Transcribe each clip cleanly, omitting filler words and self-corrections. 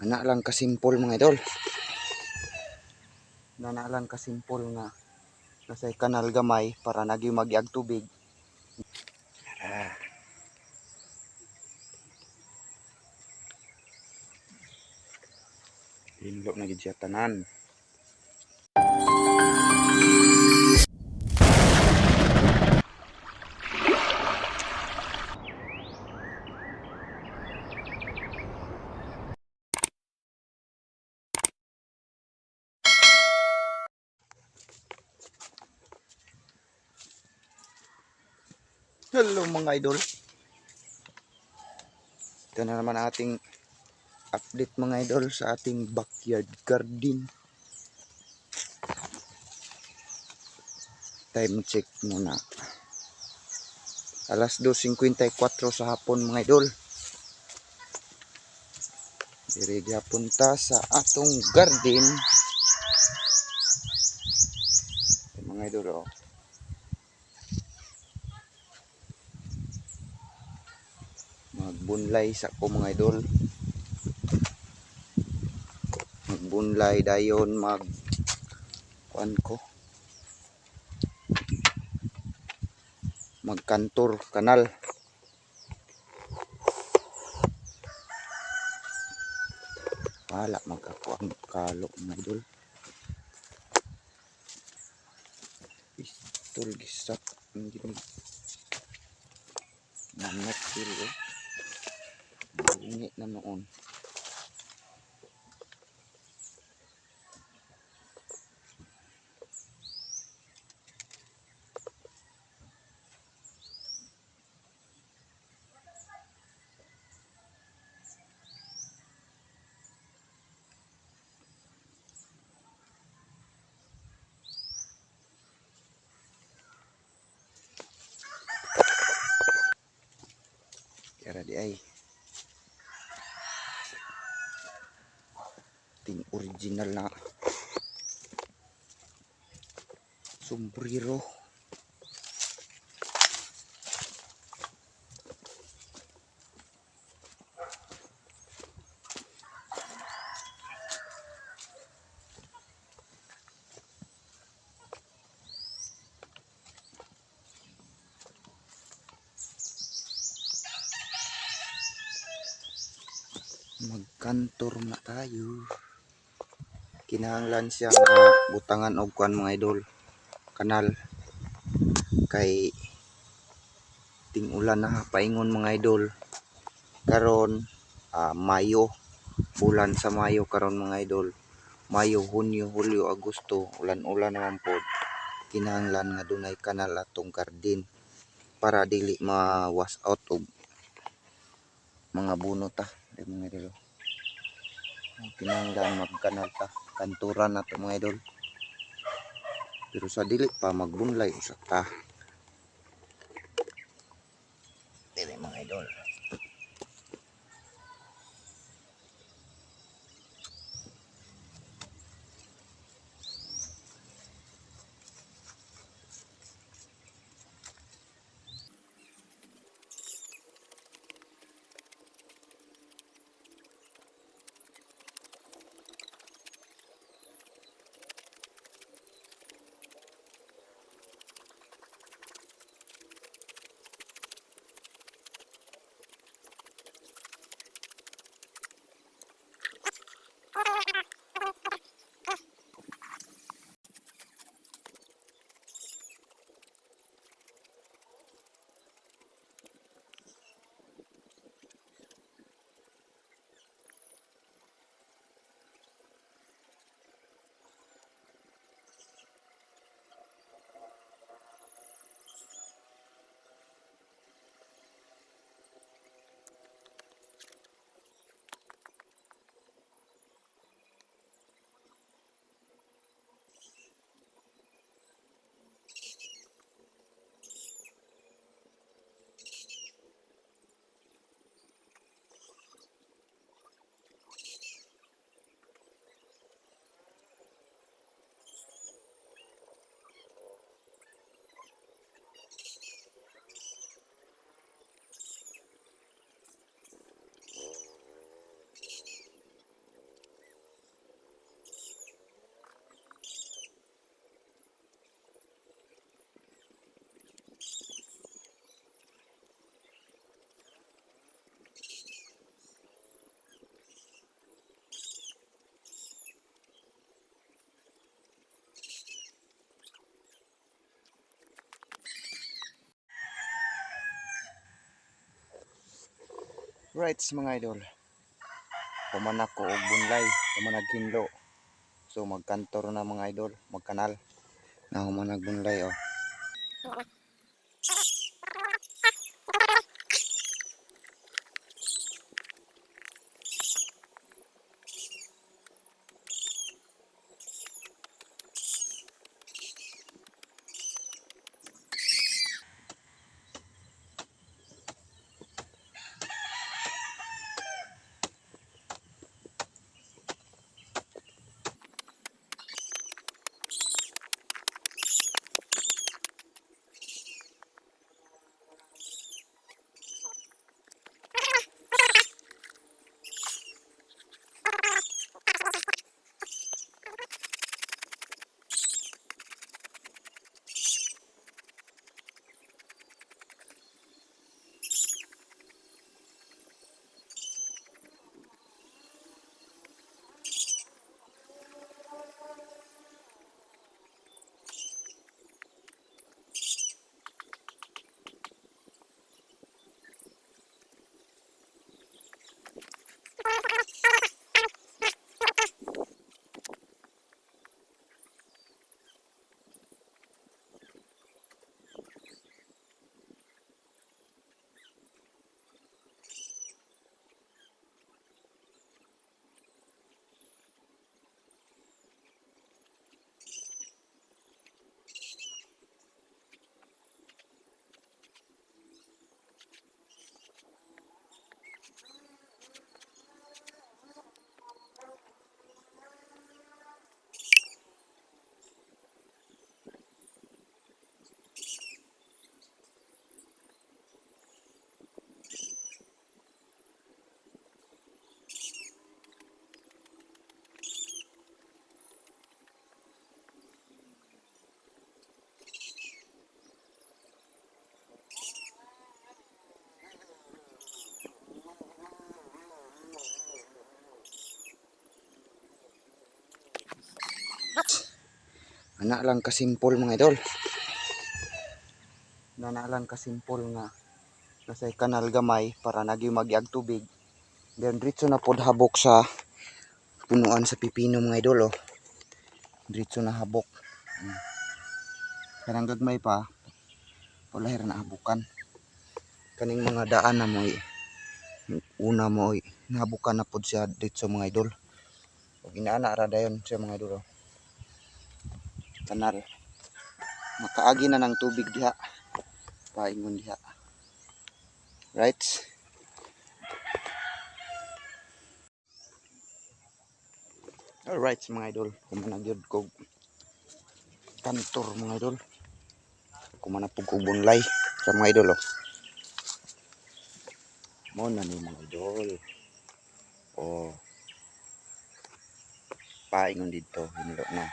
Na lang kasimpol mga idol. Na lang kasimpol nga nasay kanal gamay para nagyo magyag tubig. Hinlo na gid siya tanan. Hello mga idol. Ito na naman ating update mga idol sa ating backyard garden. Time check muna. Alas 2:54 sa hapon mga idol. Diri punta sa atong garden. Mga idol oh. Magbunlay sa ko mga idol. Magbunlay dayon kuan ko. Magkantor kanal. Wala magkakuha ang kalo mga idol. Pistol gisap ang ginig. Manok sila. Bunyi na noon. Kaya di ay ting original na sombrero. Magkantor na tayo. Kinahanglan siya nga butangan og kuan mga idol. Kanal kay ting-ulan na paingon mga idol. Karon Mayo, bulan sa Mayo karon mga idol. Mayo, Hunyo, Hulyo, Agosto, ulan-ulan naman po. Kinahanglan nga dunay kanal atong garden para dili ma-wash out og mga bunot ta. Mga idol. Kinahanglan magkanal ta, kanturan nato mga idol. Pero sa dili pa magbunlay usa ta. Dili mga idol. Rights mga idol. Pumanak ko og bunlay, pumanag kinlo. So magkantor na mga idol, magkanal. Na humanag bunlay oh. Ana lang ka simple mga idol. Ana lang ka simple nga nasay kanal gamay para nagyo magyag tubig. Then diretso na pod habok sa punuan sa pipino mga idol oh. Diretso na habok. Kanang gagmay pa palahir na habukan. Kaning mga daan na mo una mo nahabukan na pod siya diretso mga idol. Ug inaana ra dayon siya mga idol oh. Kanal. Makaagi na ng tubig diha. Paingon diha. Right? Alright mga idol, kumanagyod ko kantor mga idol. Kumanapog ko bunlay sa mga idol oh. Mo na ni mga idol. Oh. Paingon dito, hinlo na.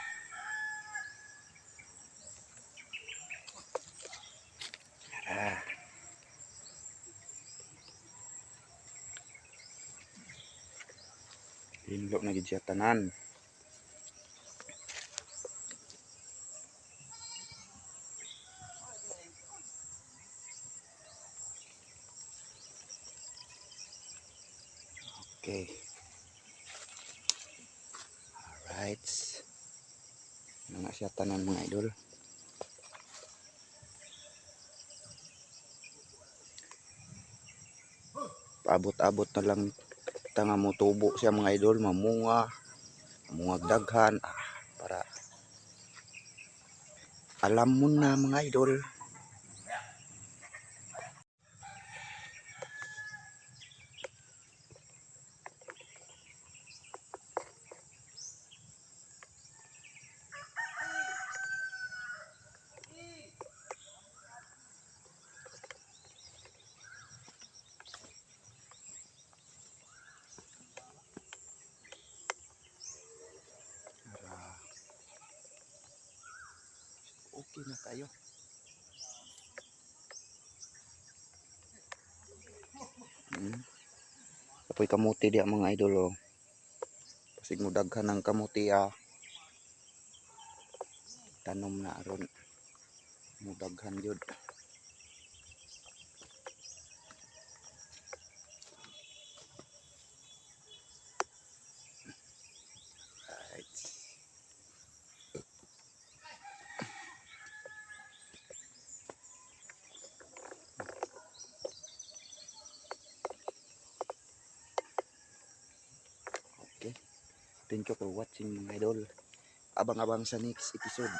Ah. Hinlo na gid siya tanan. Okay. Alright. Mga siya tanan mga idol. Paabot-abot na lang tanga mo tubo siya mga idol, mamunga, mungag daghan para alam mo na mga idol. Okay na tayo. Apoy kamuti diya mga idol oh. Pasig mo daghan ng kamuti tanom na aron mo daghan jud. Thank you for watching mga idol. Abang-abang sa next episode.